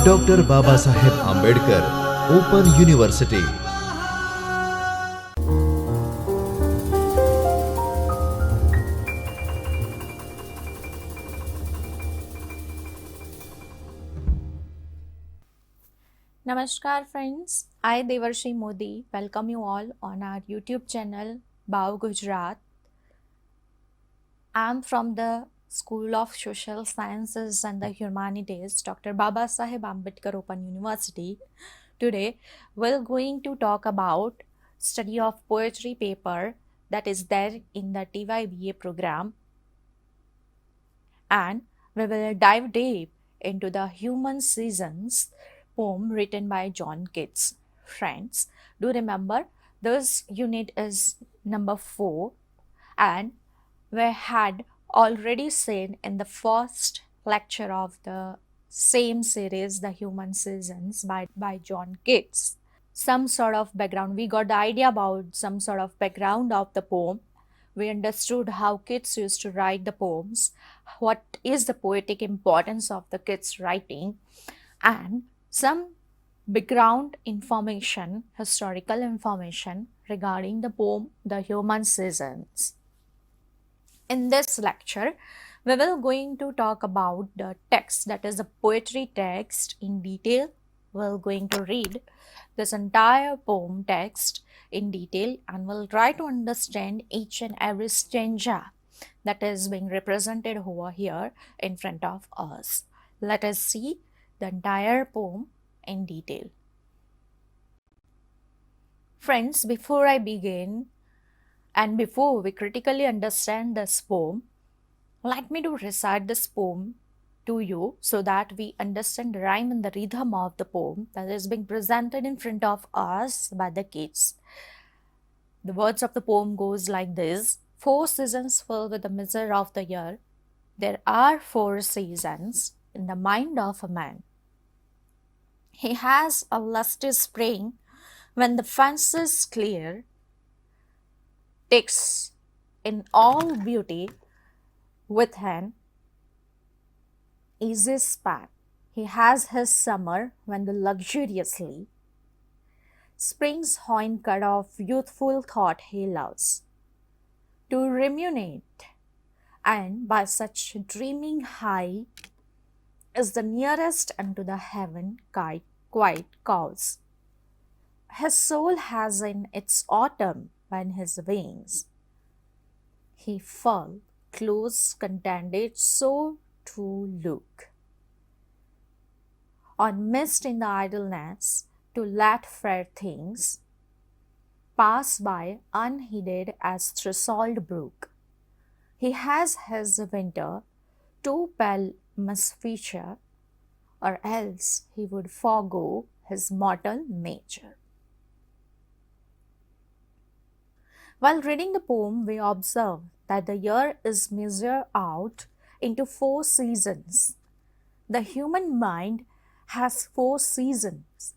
Doctor Babasaheb Ambedkar open university. Namaskar friends, I Devarshi Modi welcome you all on our YouTube channel BAOUGujarat. I am from the School of Social Sciences and the Humanities, Dr. Babasaheb Ambedkar Open University. Today we're going to talk about study of poetry paper that is there in the TYBA program, and we will dive deep into the Human Seasons poem written by John Keats. Friends, do remember this unit is number 4, and we had already seen in the first lecture of the same series, The Human Seasons by John Keats, some sort of background. We got the idea about some sort of background of the poem. We understood how Keats used to write the poems, what is the poetic importance of the Keats writing, and some background information, historical information regarding the poem The Human Seasons. In this lecture, we will going to talk about the text, that is the poetry text in detail. We're going to read this entire poem text in detail and we'll try to understand each and every stanza that is being represented over here in front of us. Let us see the entire poem in detail. Friends, before I begin and before we critically understand this poem, let me to recite this poem to you so that we understand the rhyme and the rhythm of the poem that is being presented in front of us by the Keats. The words of the poem goes like this: 4 seasons fill with the measure of the year. There are 4 seasons in the mind of a man. He has a lusty spring when the fence is clear, takes in all beauty with an easy span. He has his summer when the luxuriously spring's horn cut of youthful thought he loves to ruminate, and by such dreaming high is the nearest unto the heaven quite calls. His soul has in its autumn when his wings he furl close contented so to look on mist in the idleness to let fair things pass by unheeded as threshold brook. He has his winter too pale misfeature, or else he would forego his mortal nature. While reading the poem, we observe that the year is measured out into 4 seasons. The human mind has 4 seasons.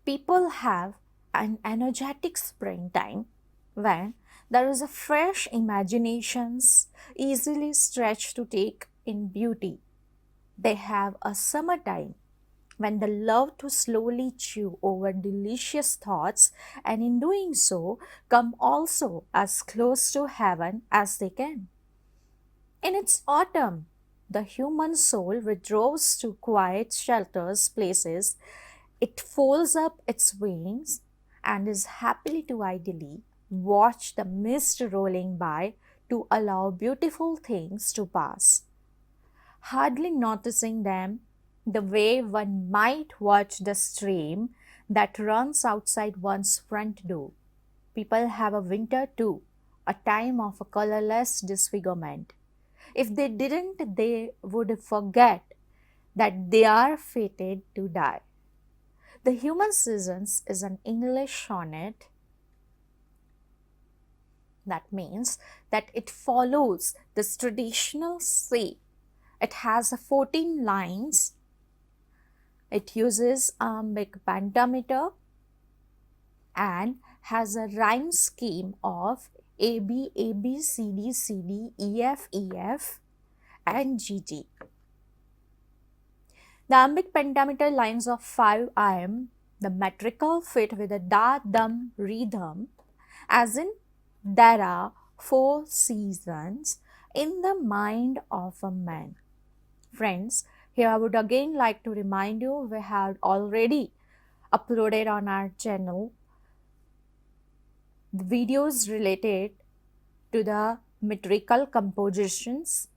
People have an energetic springtime when there is a fresh imaginations easily stretched to take in beauty. They have a summertime when they love to slowly chew over delicious thoughts, and in doing so come also as close to heaven as they can. In its autumn, the human soul withdraws to quiet shelters places. It folds up its wings and is happily to idly watch the mist rolling by to allow beautiful things to pass, hardly noticing them the way one might watch the stream that runs outside one's front door. People have a winter too, a time of a colorless disfigurement. If they didn't, they would forget that they are fated to die. The Human Seasons is an English sonnet. That means that it follows this traditional shape. It has 14 lines. It uses iambic pentameter and has a rhyme scheme of A, B, A, B, C, D, C, D, E, F, E, F and G, G. The iambic pentameter lines of 5 IM, the metrical fit with the da-dum rhythm, as in there are 4 seasons in the mind of a man. Friends, here I would again like to remind you we have already uploaded on our channel the videos related to the metrical compositions,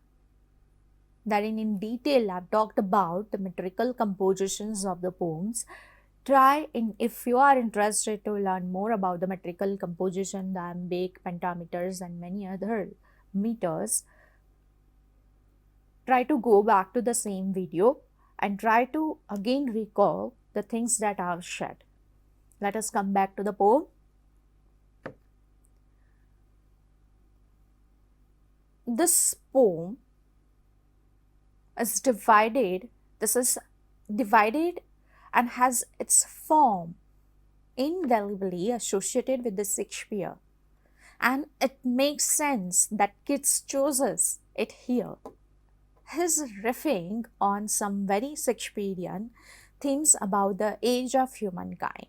therein in detail I've talked about the metrical compositions of the poems. If you are interested to learn more about the metrical composition, the iambic, pentameters and many other meters, try to go back to the same video and try to again recall the things that I've shared. Let us come back to the poem. This poem is divided, and has its form indelibly associated with the Shakespeare, and it makes sense that Keats chooses it here. His riffing on some very Shakespearean themes about the age of humankind.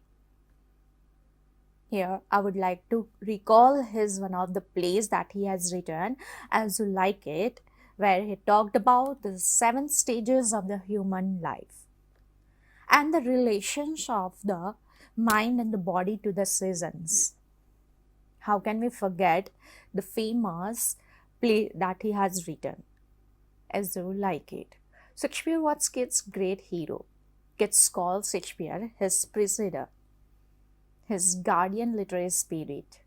Here, I would like to recall one of the plays that he has written, As You Like It, where he talked about the 7 stages of the human life and the relations of the mind and the body to the seasons. How can we forget the famous play that he has written, As You Like It? Shakespeare was Keats' great hero. Keats called Shakespeare his presager, his guardian literary spirit.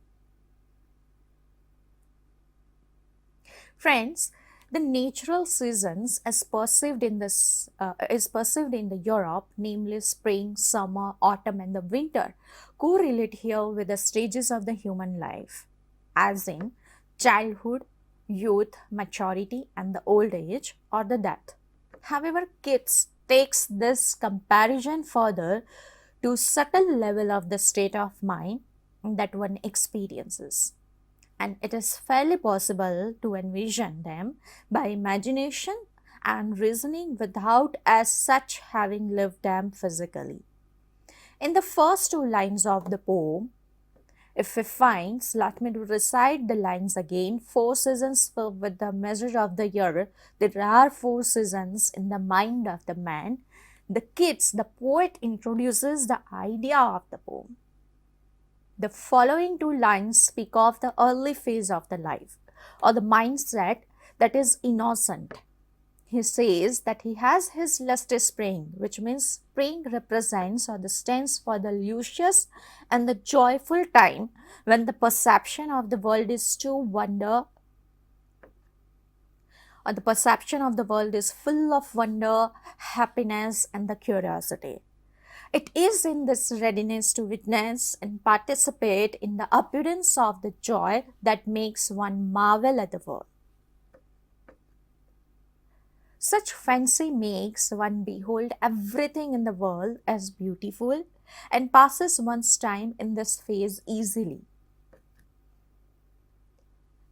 Friends, the natural seasons is perceived in the Europe, namely spring, summer, autumn, and the winter, correlate here with the stages of the human life, as in childhood, youth, maturity, and the old age or the death. However, Keats takes this comparison further to subtle level of the state of mind that one experiences, and it is fairly possible to envision them by imagination and reasoning without as such having lived them physically. In the first 2 lines of the poem, if we find, let me recite the lines again, 4 seasons filled with the measure of the year, there are 4 seasons in the mind of the man. The Keats, the poet, introduces the idea of the poem. The following 2 lines speak of the early phase of the life or the mindset that is innocent. He says that he has his lusty spring, which means spring represents or the stands for the luscious and the joyful time when the perception of the world is to wonder, or the perception of the world is full of wonder, happiness, and the curiosity. It is in this readiness to witness and participate in the appearance of the joy that makes one marvel at the world. Such fancy makes one behold everything in the world as beautiful and passes one's time in this phase easily.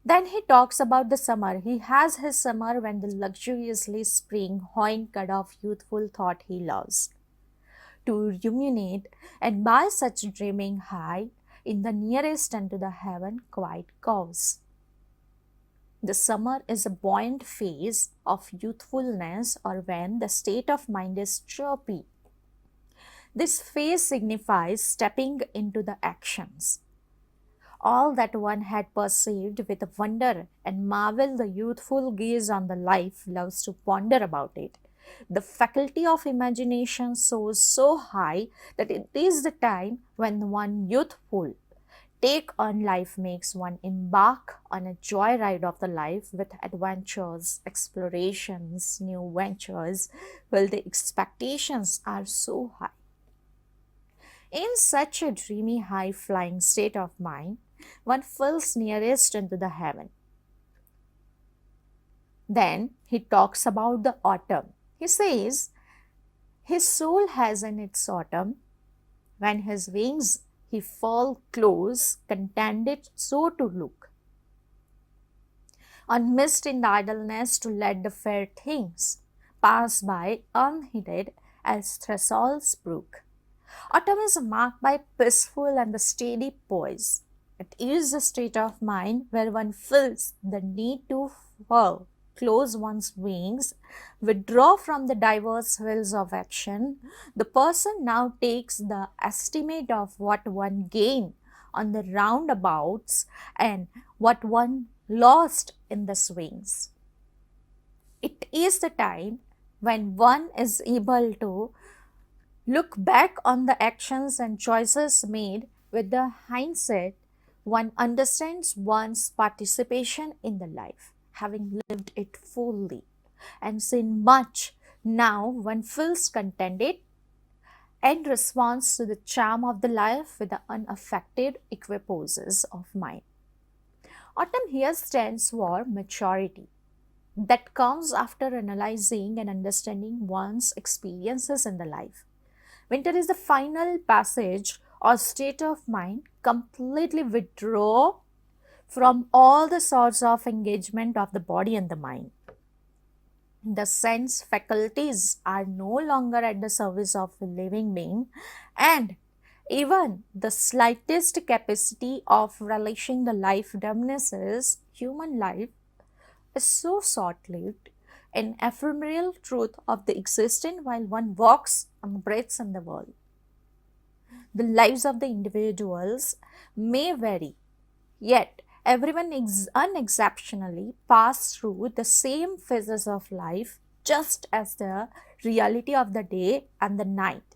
Then he talks about the summer. He has his summer when the luxuriously spring hind-cud of youthful thought he loves to ruminate, and by such dreaming high in the nearest unto the heaven quiet cause. The summer is a buoyant phase of youthfulness, or when the state of mind is chirpy. This phase signifies stepping into the actions. All that one had perceived with wonder and marvel, the youthful gaze on the life loves to ponder about it. The faculty of imagination soars so high that it is the time when one youthful take on life makes one embark on a joyride of the life with adventures, explorations, new ventures, while the expectations are so high. In such a dreamy, high-flying state of mind, one feels nearest into the heaven. Then he talks about the autumn. He says, his soul has in its autumn, when his wings he fall close, contented so to look on mist in idleness to let the fair things pass by unheeded as Threshold's brook. Autumn is marked by peaceful and the steady poise. It is a state of mind where one feels the need to furl, close one's wings, withdraw from the diverse wheels of action. The person now takes the estimate of what one gained on the roundabouts and what one lost in the swings. It is the time when one is able to look back on the actions and choices made with the hindsight. One understands one's participation in the life, having lived it fully and seen much. Now one feels contented and responds to the charm of the life with the unaffected equipoises of mind. Autumn here stands for maturity that comes after analyzing and understanding one's experiences in the life. Winter is the final passage or state of mind completely withdraw from all the sorts of engagement of the body and the mind. The sense faculties are no longer at the service of a living being, and even the slightest capacity of relishing the life diminishes. Human life is so short-lived, an ephemeral truth of the existent while one walks and breathes in the world. The lives of the individuals may vary, yet everyone unexceptionally pass through the same phases of life, just as the reality of the day and the night.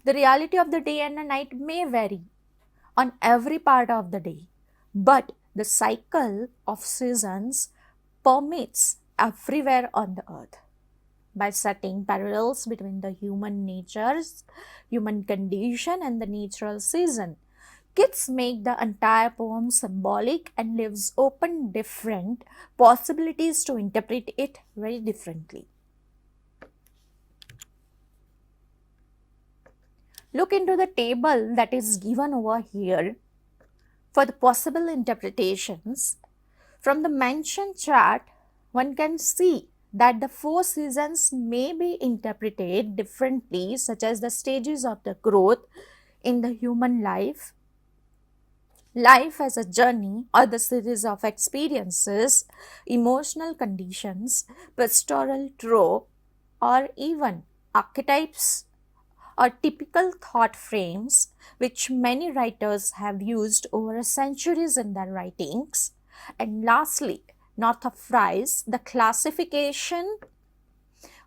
The reality of the day and the night may vary on every part of the day, but the cycle of seasons permeates everywhere on the earth. By setting parallels between the human condition and the natural season, Keats make the entire poem symbolic and leaves open different possibilities to interpret it very differently. Look into the table that is given over here for the possible interpretations. From the mentioned chart, one can see that the four seasons may be interpreted differently, such as the stages of the growth in the human life, life as a journey or the series of experiences, emotional conditions, pastoral trope, or even archetypes or typical thought frames which many writers have used over centuries in their writings. And lastly, not of Fry's, the classification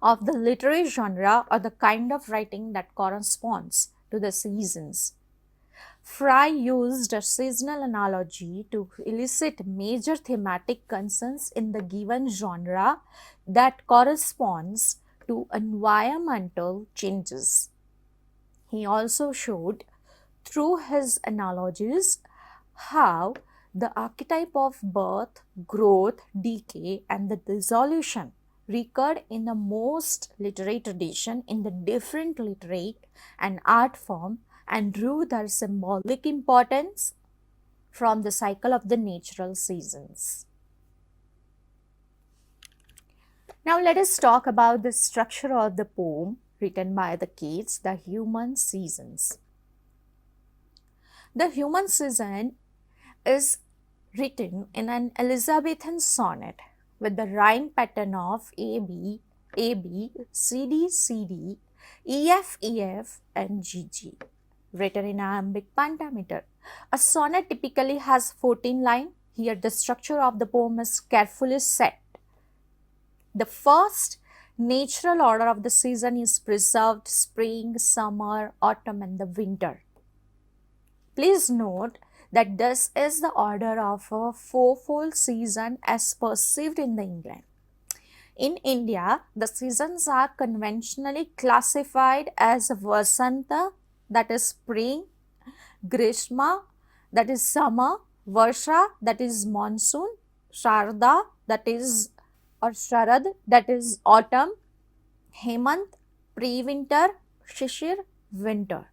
of the literary genre or the kind of writing that corresponds to the seasons. Fry used a seasonal analogy to elicit major thematic concerns in the given genre that corresponds to environmental changes. He also showed through his analogies how the archetype of birth, growth, decay, and the dissolution recurred in the most literary tradition in the different literary and art form and drew their symbolic importance from the cycle of the natural seasons. Now let us talk about the structure of the poem written by the Keats, The Human Seasons. The Human Season is written in an Elizabethan sonnet with the rhyme pattern of AB, AB, CD, CD, EF, EF, and GG, written in iambic pentameter. A sonnet typically has 14 lines. Here the structure of the poem is carefully set. The first natural order of the season is preserved: spring, summer, autumn, and the winter. Please note that this is the order of a fourfold season as perceived in the England. In India, the seasons are conventionally classified as Vasanta, that is spring, Grishma, that is summer, Varsha, that is monsoon, Sharda, that is or Sharad, that is autumn, Hemant, pre-winter, Shishir, winter.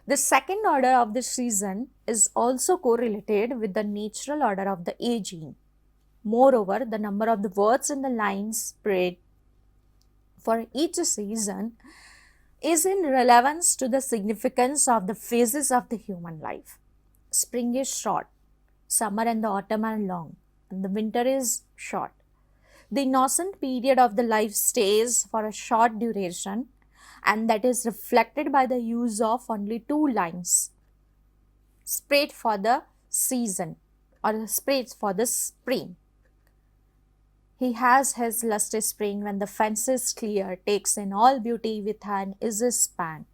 The second order of the season is also correlated with the natural order of the aging. Moreover, the number of the words in the line spread for each season is in relevance to the significance of the phases of the human life. Spring is short, summer and the autumn are long, and the winter is short. The innocent period of the life stays for a short duration, and that is reflected by the use of only two lines spread for the season or spread for the spring. He has his lusty spring when the fence is clear, takes in all beauty with an easy span.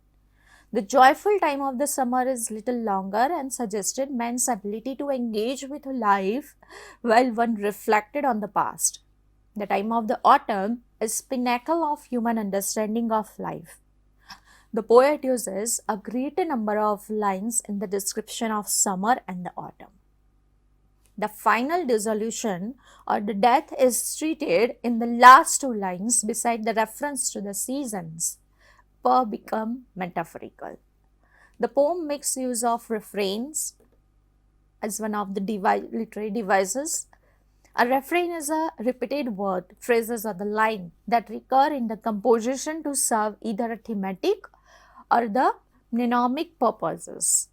The joyful time of the summer is little longer and suggested man's ability to engage with life while one reflected on the past. The time of the autumn is pinnacle of human understanding of life. The poet uses a greater number of lines in the description of summer and the autumn. The final dissolution or the death is treated in the last two lines beside the reference to the seasons, per become metaphorical. The poem makes use of refrains as one of the literary devices. A refrain is a repeated word, phrases or the line that recur in the composition to serve either a thematic or the mnemonic purposes.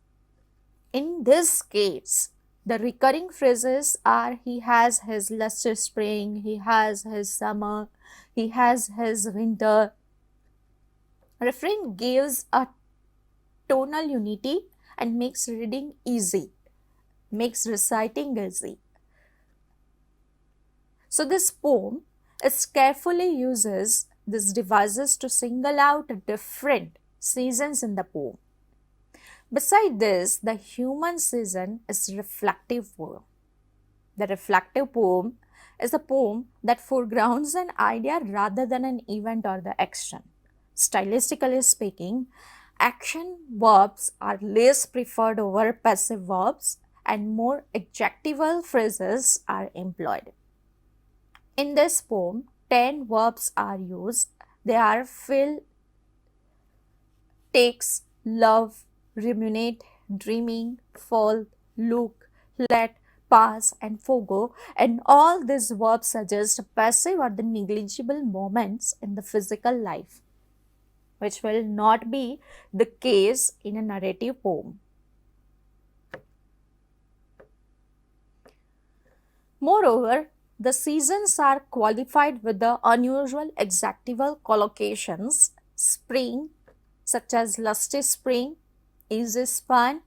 In this case, the recurring phrases are he has his lusty spring, he has his summer, he has his winter. Refrain gives a tonal unity and makes reading easy, makes reciting easy. So this poem is carefully uses these devices to single out different seasons in the poem. Beside this, the human season is reflective poem. The reflective poem is a poem that foregrounds an idea rather than an event or the action. Stylistically speaking, action verbs are less preferred over passive verbs and more adjectival phrases are employed. In this poem, 10 verbs are used. They are fill, takes, love, ruminate, dreaming, fall, look, let, pass, and forgo, and all these verbs suggest passive or the negligible moments in the physical life, which will not be the case in a narrative poem. Moreover, the seasons are qualified with the unusual adjectival collocations: spring, such as lusty spring, easy span;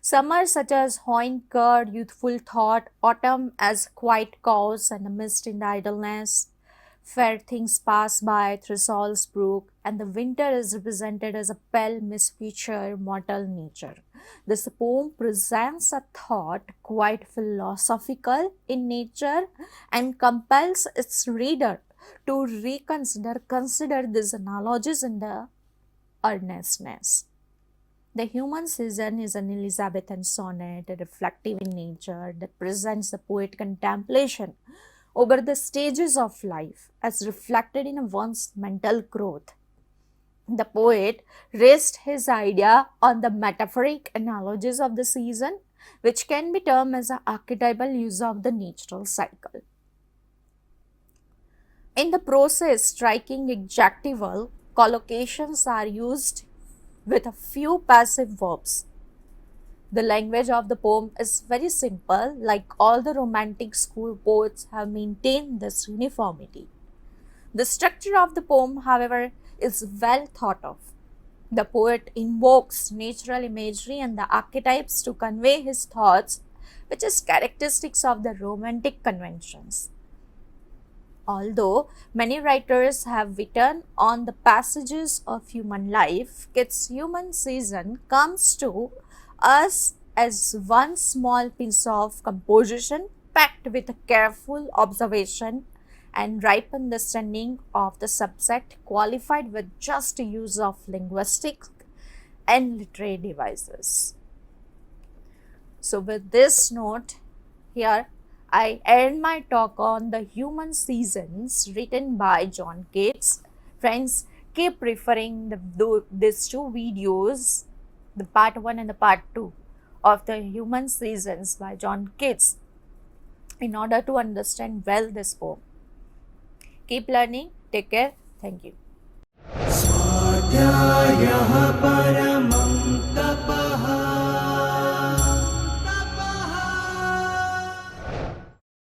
summer, such as hoeing curd, youthful thought; autumn, as quiet cause and a mist in the idleness; fair things pass by, thistles brook; and the winter is represented as a pale misfeature, mortal nature. This poem presents a thought quite philosophical in nature and compels its reader to consider these analogies in the earnestness. The human season is an Elizabethan sonnet, reflective in nature, that presents the poet contemplation over the stages of life as reflected in one's mental growth. The poet rests his idea on the metaphoric analogies of the season, which can be termed as an archetypal use of the natural cycle. In the process, striking adjectival collocations are used with a few passive verbs. The language of the poem is very simple, like all the romantic school poets have maintained this uniformity. The structure of the poem, however, is well thought of. The poet invokes natural imagery and the archetypes to convey his thoughts, which is characteristics of the romantic conventions. Although many writers have written on the passages of human life, Keats' human season comes to us as one small piece of composition packed with a careful observation and ripe understanding of the subject, qualified with just use of linguistic and literary devices. So with this note, here I end my talk on the human seasons written by John Keats. Friends, keep referring these two videos, the part 1 and the part 2 of the human seasons by John Keats. in order to understand well this poem. Keep learning. Take care. Thank you.